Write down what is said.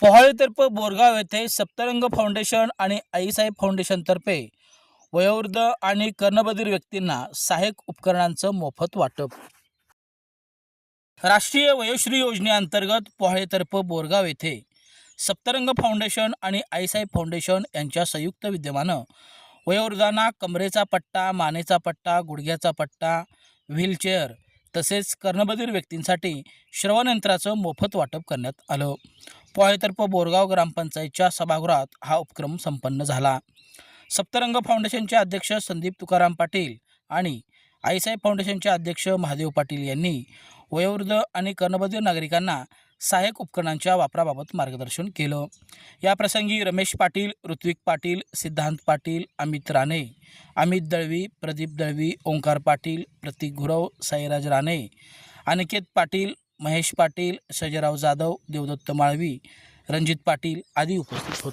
पोहाळेतर्फे बोरगाव येथे सप्तरंग फाउंडेशन आणि आईसाहेब फाउंडेशनतर्फे वयोवृद्ध आणि कर्णबधिर व्यक्तींना सहाय्यक उपकरणांचं मोफत वाटप। राष्ट्रीय वयोश्री योजनेअंतर्गत पोहाळेतर्फे बोरगाव येथे सप्तरंग फाउंडेशन आणि आईसाहेब फाउंडेशन यांच्या संयुक्त विद्यमानं वयोवृद्धांना कमरेचा पट्टा, मानेचा पट्टा, गुडघ्याचा पट्टा, व्हीलचेअर तसेच कर्णबधिर व्यक्तींसाठी श्रवणयंत्राचं मोफत वाटप करण्यात आलं। पोहाळेतर्फे बोरगाव ग्रामपंचायतच्या सभागृहात हा उपक्रम संपन्न झाला। सप्तरंग फाउंडेशनचे अध्यक्ष संदीप तुकाराम पाटील आणि आईसाहेब फाउंडेशनचे अध्यक्ष महादेव पाटील यांनी वयोवृद्ध आणि कर्णबधिर नागरिकांना सहाय्यक उपकरणांच्या वापराबाबत मार्गदर्शन केलं। याप्रसंगी रमेश पाटील, ऋत्विक पाटील, सिद्धांत पाटील, अमित राणे, अमित दळवी, प्रदीप दळवी, ओंकार पाटील, प्रतीक गुरव, साईराज राणे, अनिकेत पाटील, महेश पाटील, सजराव जाधव, देवदत्त माळवी, रणजित पाटील आदी उपस्थित होते।